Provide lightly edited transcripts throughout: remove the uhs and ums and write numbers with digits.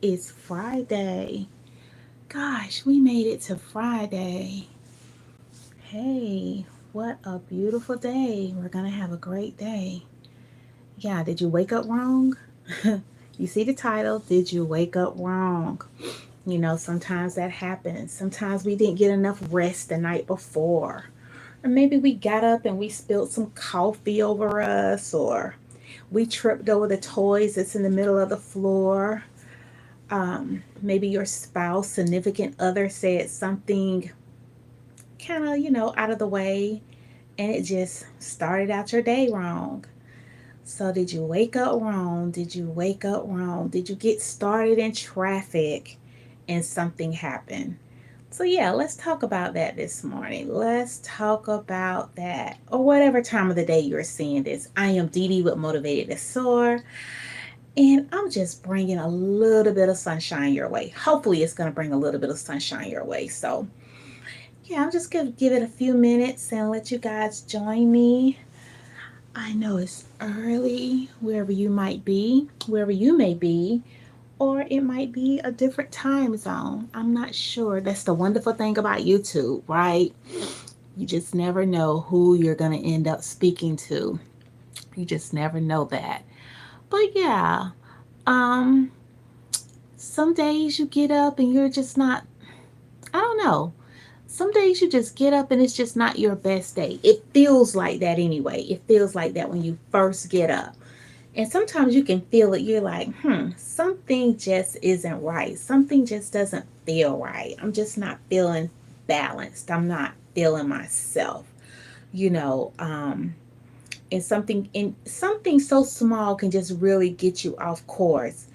is Friday. Gosh, we made it to Friday. Hey, what a beautiful day. We're going to have a great day. Yeah, did you wake up wrong? You see the title, Did You Wake Up Wrong? Sometimes that happens. Sometimes we didn't get enough rest the night before. Or maybe we got up and we spilled some coffee over us, or we tripped over the toys that's in the middle of the floor. Maybe your spouse, significant other said something kind of, out of the way, and it just started out your day wrong. So, did you wake up wrong? Did you wake up wrong? Did you get started in traffic and something happened? So, yeah, let's talk about that this morning. Let's talk about that, or whatever time of the day you're seeing this. I am Dee Dee with Motivated to Soar. And I'm just bringing a little bit of sunshine your way. Hopefully, it's going to bring a little bit of sunshine your way. So, yeah, I'm just going to give it a few minutes and let you guys join me. I know it's early wherever you may be, or it might be a different time zone. I'm not sure. That's the wonderful thing about YouTube, right? You just never know who you're going to end up speaking to. You just never know that. But yeah, um, some days you get up and you're just not, I don't know. Some days you just get up and it's just not your best day. It feels like that anyway. It feels like that when you first get up. And sometimes you can feel it. You're like, something just isn't right. Something just doesn't feel right. I'm just not feeling balanced. I'm not feeling myself. You know, um, and something so small can just really get you off course.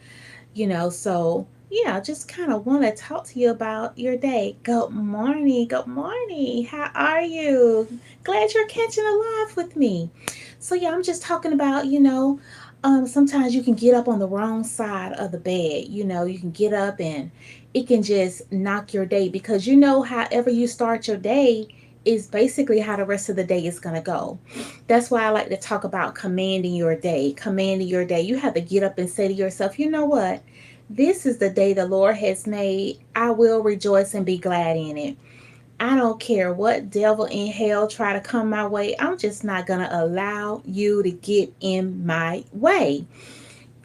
So yeah, just kind of want to talk to you about your day. Good morning. Good morning. How are you? Glad you're catching alive with me. So yeah, I'm just talking about, sometimes you can get up on the wrong side of the bed. You can get up and it can just knock your day, because however you start your day is basically how the rest of the day is going to go. That's why I like to talk about commanding your day. Commanding your day. You have to get up and say to yourself, you know what? This is the day the Lord has made. I will rejoice and be glad in it. I don't care what devil in hell try to come my way. I'm just not going to allow you to get in my way.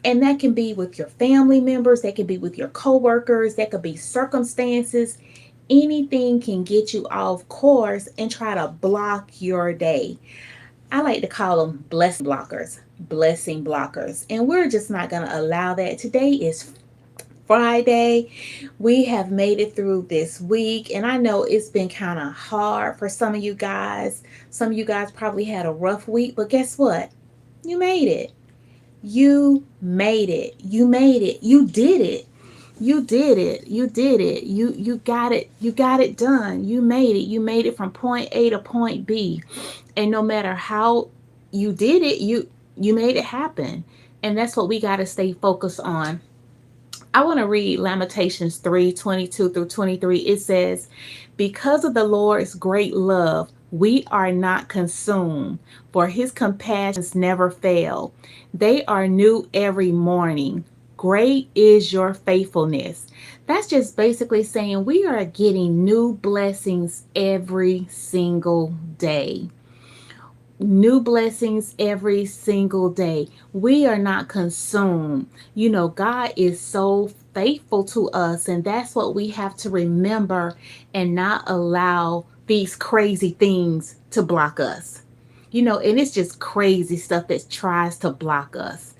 And that can be with your family members, that can be with your coworkers, that could be circumstances. Anything can get you off course and try to block your day. I like to call them blessing blockers. Blessing blockers. And we're just not going to allow that. Today is Friday. We have made it through this week, and I know it's been kind of hard for some of you guys. Some of you guys probably had a rough week, but guess what? You made it. You made it. You made it. You did it. You did it. You did it. You got it. You got it done. You made it. You made it from point A to point B. And no matter how you did it, you made it happen. And that's what we got to stay focused on. I want to read Lamentations 3:22 through 23. It says, because of the Lord's great love, we are not consumed, for his compassions never fail. They are new every morning. Great is your faithfulness. That's just basically saying we are getting new blessings every single day. New blessings every single day. We are not consumed. God is so faithful to us, and that's what we have to remember and not allow these crazy things to block us. And it's just crazy stuff that tries to block us.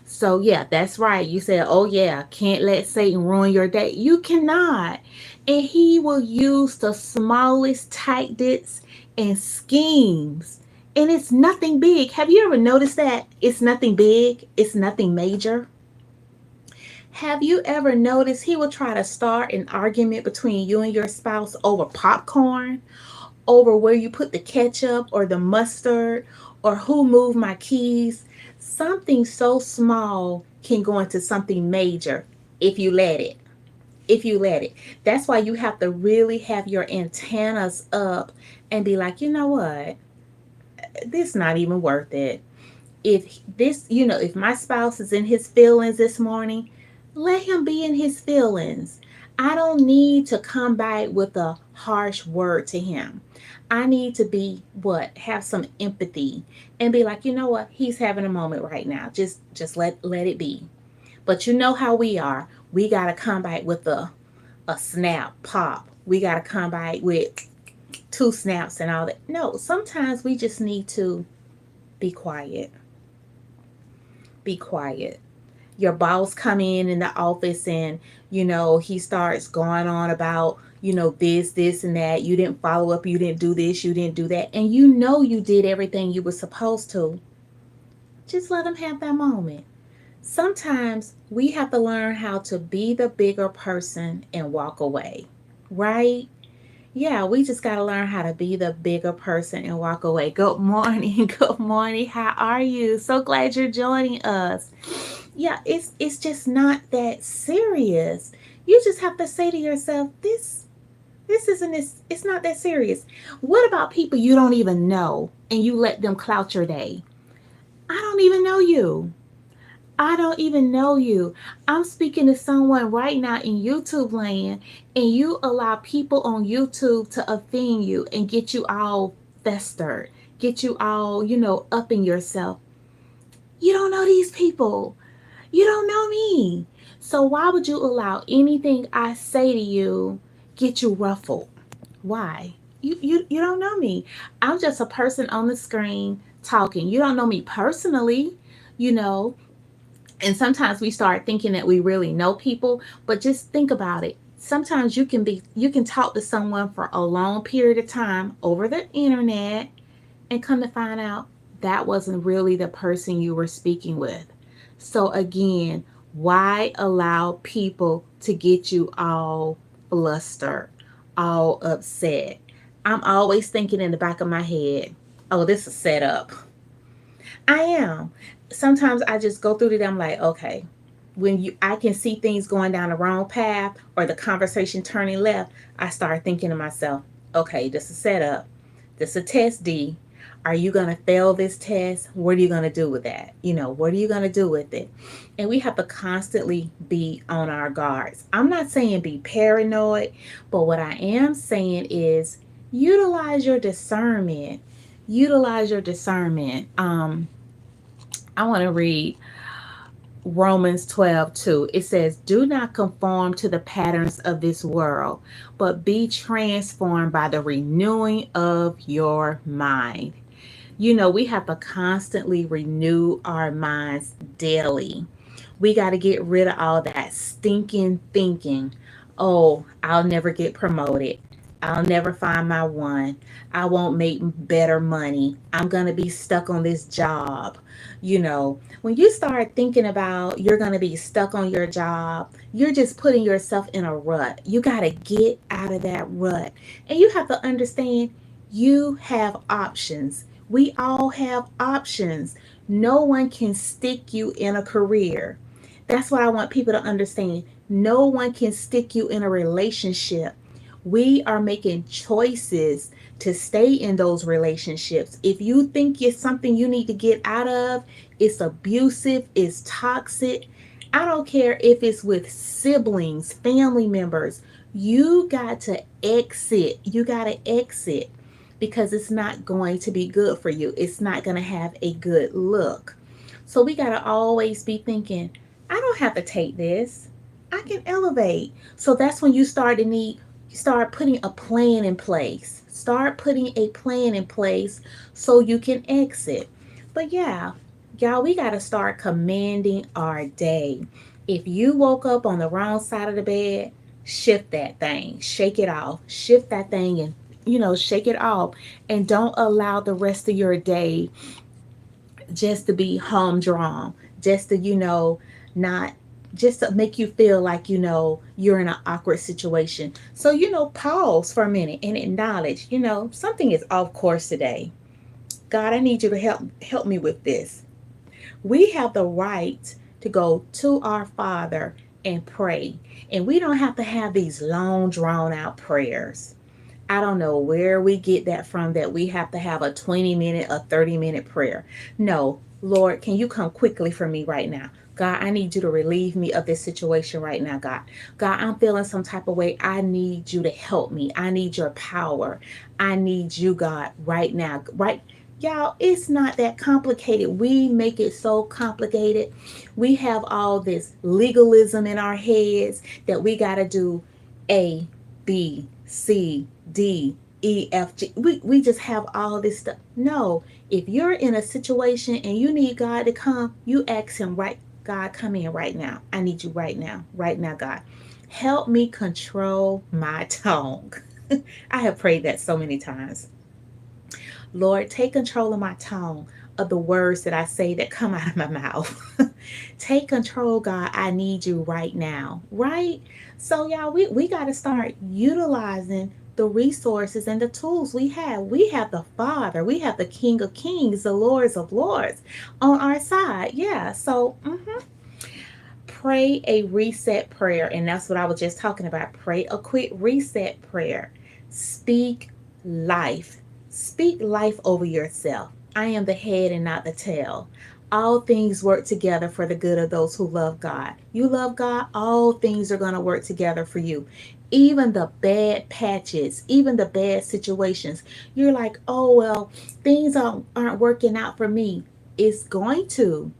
So yeah, that's right. You said, oh yeah, can't let Satan ruin your day. You cannot. And he will use the smallest tactics and schemes. And it's nothing big. Have you ever noticed that? It's nothing big, it's nothing major. Have you ever noticed he will try to start an argument between you and your spouse over popcorn, over where you put the ketchup or the mustard, or who moved my keys? Something so small can go into something major if you let it. If you let it. That's why you have to really have your antennas up and be like, you know what? This not even worth it. If this, if my spouse is in his feelings this morning, Let him be in his feelings. I don't need to come back with a harsh word to him. I need to be what? Have some empathy and be like, you know what? He's having a moment right now. Just let it be. But you know how we are. We gotta come back with a snap, pop. We gotta come back with two snaps and all that. No, sometimes we just need to be quiet. Be quiet. Your boss come in the office and he starts going on about this and that. You didn't follow up, you didn't do this, you didn't do that, and you did everything you were supposed to. Just let them have that moment. Sometimes we have to learn how to be the bigger person and walk away, right? Yeah, we just got to learn how to be the bigger person and walk away. Good morning. Good morning. How are you? So glad you're joining us. Yeah, it's just not that serious. You just have to say to yourself, this isn't this it's not that serious. What about people you don't even know and you let them clout your day? I don't even know you. I don't even know you. I'm speaking to someone right now in YouTube land, and you allow people on YouTube to offend you and get you all festered, get you all, up in yourself. You don't know these people. You don't know me. So why would you allow anything I say to you get you ruffled? Why? You don't know me. I'm just a person on the screen talking. You don't know me personally, you know. And sometimes we start thinking that we really know people, but just think about it. Sometimes you can talk to someone for a long period of time over the internet and come to find out that wasn't really the person you were speaking with. So again, why allow people to get you all flustered, all upset? I'm always thinking in the back of my head, oh, this is set up. I am. Sometimes I just go through to them like, okay, when I can see things going down the wrong path or the conversation turning left, I start thinking to myself, okay, this is set up. This is a test D. Are you gonna fail this test? What are you gonna do with that? What are you gonna do with it? And we have to constantly be on our guards. I'm not saying be paranoid, but what I am saying is utilize your discernment. Utilize your discernment. I want to read Romans 12:2. It says, do not conform to the patterns of this world, but be transformed by the renewing of your mind. We have to constantly renew our minds daily. We got to get rid of all that stinking thinking. Oh, I'll never get promoted. I'll never find my one. I won't make better money. I'm going to be stuck on this job. When you start thinking about you're going to be stuck on your job, you're just putting yourself in a rut. You got to get out of that rut. And you have to understand you have options. We all have options. No one can stick you in a career. That's what I want people to understand. No one can stick you in a relationship. We are making choices to stay in those relationships. If you think it's something you need to get out of, it's abusive, it's toxic. I don't care if it's with siblings, family members. You got to exit. You got to exit because it's not going to be good for you. It's not going to have a good look. So we got to always be thinking, I don't have to take this. I can elevate. So that's when you start putting a plan in place. Start putting a plan in place so you can exit. But yeah, y'all, we got to start commanding our day. If you woke up on the wrong side of the bed, shift that thing, shake it off, shift that thing and shake it off, and don't allow the rest of your day just to be humdrum, just to not just to make you feel like you're in an awkward situation. So pause for a minute and acknowledge something is off course today. God, I need you to help me with this. We have the right to go to our Father and pray, and we don't have to have these long drawn out prayers. I don't know where we get that from, that we have to have a 20-minute, a 30-minute prayer. No, Lord, can you come quickly for me right now? God, I need you to relieve me of this situation right now, God. God, I'm feeling some type of way. I need you to help me. I need your power. I need you, God, right now. Right? Y'all, it's not that complicated. We make it so complicated. We have all this legalism in our heads that we got to do A, B, C, D, E, F, G. We just have all this stuff. No, if you're in a situation and you need God to come, you ask Him, right? God, come in right now. I need you right now. Right now, God. Help me control my tongue. I have prayed that so many times. Lord, take control of my tongue, of the words that I say that come out of my mouth. Take control, God. I need you right now. Right? So, y'all, we got to start utilizing the resources and the tools we have. We have the Father, we have the King of Kings, the Lords of Lords on our side. Yeah. So, pray a reset prayer. And that's what I was just talking about. Pray a quick reset prayer. Speak life. Speak life over yourself. I am the head and not the tail. All things work together for the good of those who love God. You love God, all things are going to work together for you. Even the bad patches, even the bad situations. You're like, oh, well, things aren't working out for me. It's going to.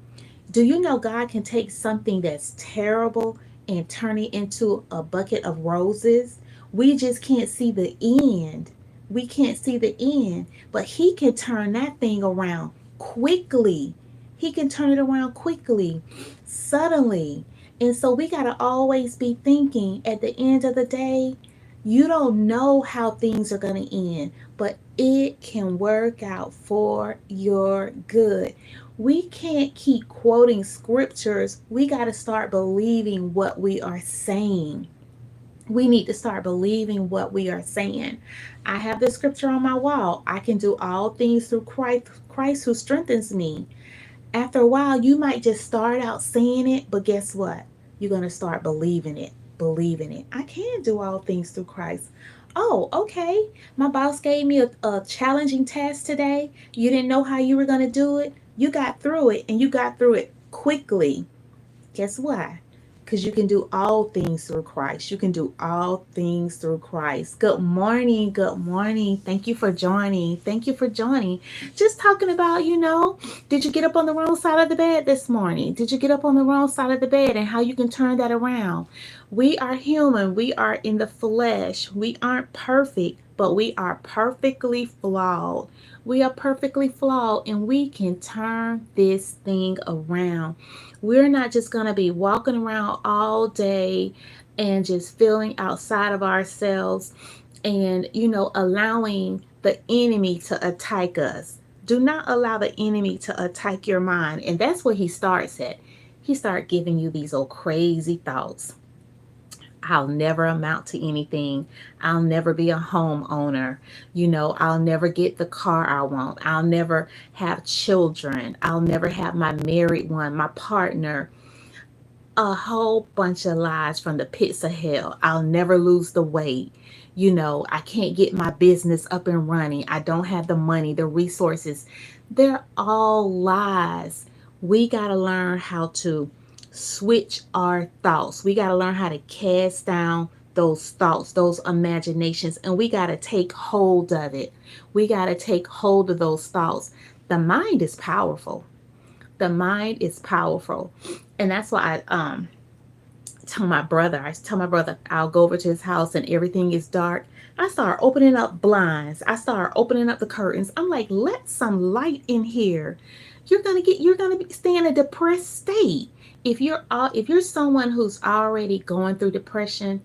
Do you know God can take something that's terrible and turn it into a bucket of roses? We just can't see the end. We can't see the end, but He can turn that thing around quickly. He can turn it around quickly, suddenly. And so we got to always be thinking at the end of the day, you don't know how things are going to end, but it can work out for your good. We can't keep quoting scriptures. We got to start believing what we are saying. We need to start believing what we are saying. I have the scripture on my wall. I can do all things through Christ who strengthens me. After a while, you might just start out saying it, but guess what? You're going to start believing it. Believing it. I can do all things through Christ. Oh, okay. My boss gave me a challenging task today. You didn't know how you were going to do it. You got through it, and you got through it quickly. Guess why? Because you can do all things through Christ. You can do all things through Christ. Good morning. Good morning. Thank you for joining. Thank you for joining. Just talking about, did you get up on the wrong side of the bed this morning? Did you get up on the wrong side of the bed and how you can turn that around? We are human. We are in the flesh. We aren't perfect, but we are perfectly flawed. We are perfectly flawed and we can turn this thing around. We're not just going to be walking around all day and just feeling outside of ourselves and, allowing the enemy to attack us. Do not allow the enemy to attack your mind. And that's where he starts at. He starts giving you these old crazy thoughts. I'll never amount to anything. I'll never be a homeowner. I'll never get the car I want. I'll never have children. I'll never have my married one, my partner. A whole bunch of lies from the pits of hell. I'll never lose the weight. I can't get my business up and running. I don't have the money, the resources. They're all lies. We got to learn how to switch our thoughts. We got to learn how to cast down those thoughts, those imaginations, and we got to take hold of it. We got to take hold of those thoughts. The mind is powerful. The mind is powerful. And that's why I tell my brother I'll go over to his house and everything is dark. I start opening up blinds. I start opening up the curtains. I'm like, let some light in here. You're gonna stay in a depressed state. If you're someone who's already going through depression,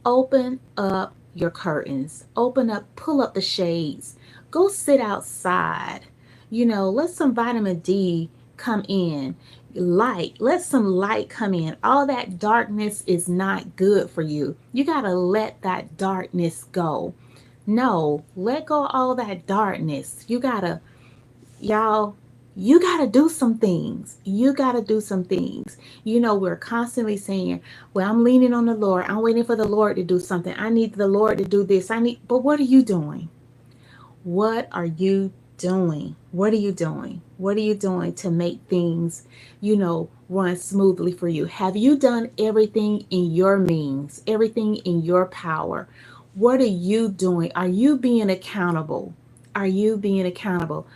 open up your curtains. Pull up the shades. Go sit outside. Let some vitamin D come in. Let some light come in. All that darkness is not good for you. You got to let that darkness go. No, let go of all that darkness. Y'all, you got to do some things. You got to do some things. We're constantly saying, well, I'm leaning on the Lord. I'm waiting for the Lord to do something. I need the Lord to do this. But what are you doing? What are you doing? What are you doing? What are you doing to make things, run smoothly for you? Have you done everything in your means, everything in your power? What are you doing? Are you being accountable? Are you being accountable?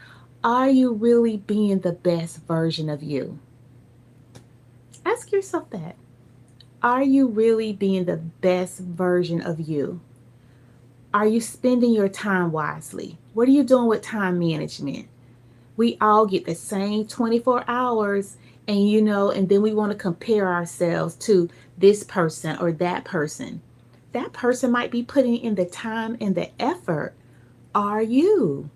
Are you really being the best version of you? Ask yourself that. Are you really being the best version of you? Are you spending your time wisely? What are you doing with time management? We all get the same 24 hours, and and then we want to compare ourselves to this person or that person. That person might be putting in the time and the effort. Are you?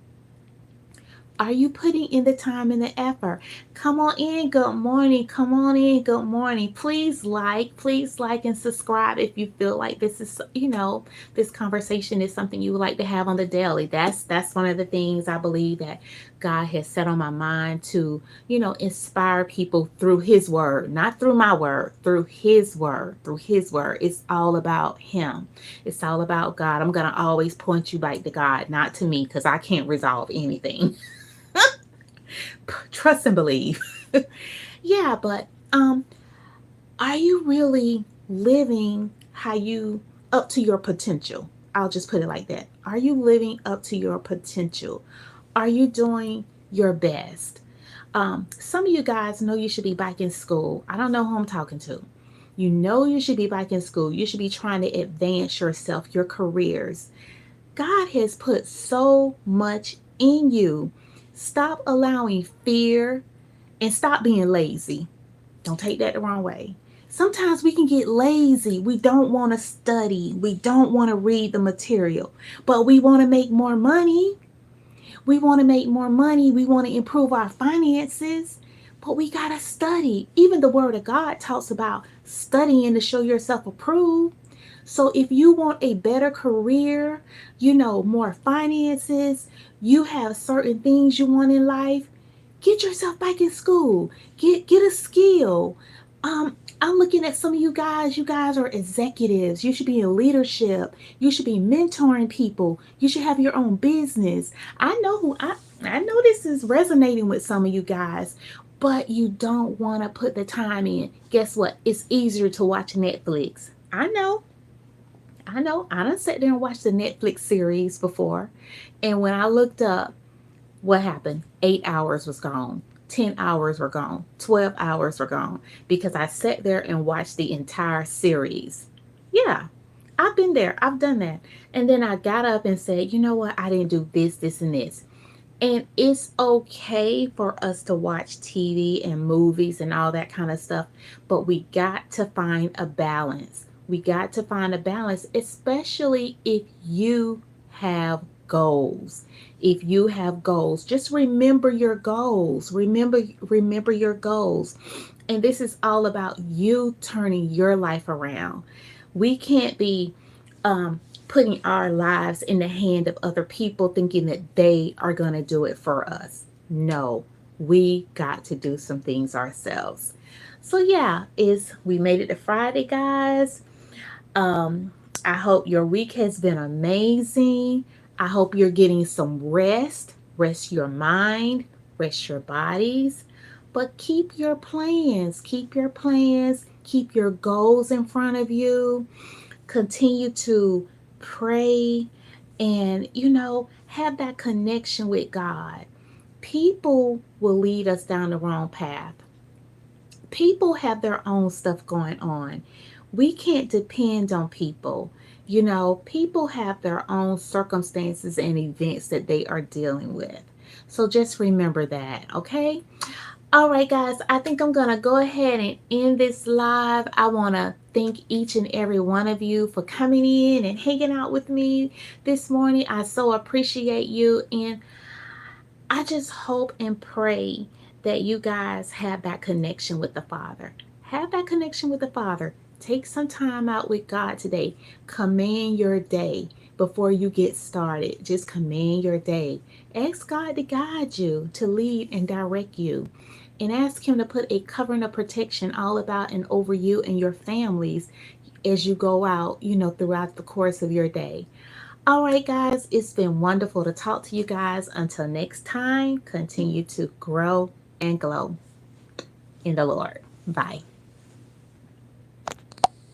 Are you putting in the time and the effort? Come on in. Good morning. Come on in. Good morning. Please like and subscribe if you feel like this is, this conversation is something you would like to have on the daily. That's one of the things I believe that God has set on my mind to, inspire people through his word, not through my word, through his word, through his word. It's all about him. It's all about God. I'm going to always point you back to God, not to me, because I can't resolve anything. Trust and believe. Yeah, but are you really living how you up to your potential? I'll just put it like that. Are you living up to your potential? Are you doing your best? Some of you guys know you should be back in school. I don't know who I'm talking to. You know you should be back in school. You should be trying to advance yourself, your careers. God has put so much in you. Stop allowing fear and stop being lazy. Don't take that the wrong way. Sometimes we can get lazy. We don't want to study. We don't want to read the material, but we want to make more money. We want to make more money. We want to improve our finances, but we got to study. Even the Word of God talks about studying to show yourself approved. So if you want a better career, more finances, you have certain things you want in life, get yourself back in school. Get a skill. I'm looking at some of you guys. You guys are executives. You should be in leadership. You should be mentoring people. You should have your own business. I know this is resonating with some of you guys, but you don't want to put the time in. Guess what? It's easier to watch Netflix. I know. I know. I done sat there and watched the Netflix series before. And when I looked up, what happened? 8 hours was gone. 10 hours were gone. 12 hours were gone because I sat there and watched the entire series. Yeah, I've been there. I've done that. And then I got up and said, you know what? I didn't do this, this, and this. And it's okay for us to watch TV and movies and all that kind of stuff, but we got to find a balance. We got to find a balance, especially if you have goals. If you have goals, just remember your goals. Remember your goals. And this is all about you turning your life around. We can't be um, putting our lives in the hand of other people thinking that they are going to do it for us. No, we got to do some things ourselves. So yeah, is we made it to Friday, guys. Um, I hope your week has been amazing. I hope you're getting some rest. Rest your mind, rest your bodies, but keep your plans. Keep your plans. Keep your goals in front of you. Continue to pray and, have that connection with God. People will lead us down the wrong path. People have their own stuff going on. We can't depend on people. People have their own circumstances and events that they are dealing with. So just remember that, okay? All right, guys, I think I'm going to go ahead and end this live. I want to thank each and every one of you for coming in and hanging out with me this morning. I so appreciate you. And I just hope and pray that you guys have that connection with the Father. Have that connection with the Father. Take some time out with God today. Command your day before you get started. Just command your day. Ask God to guide you, to lead and direct you. And ask Him to put a covering of protection all about and over you and your families as you go out, throughout the course of your day. All right, guys, it's been wonderful to talk to you guys. Until next time, continue to grow and glow in the Lord. Bye.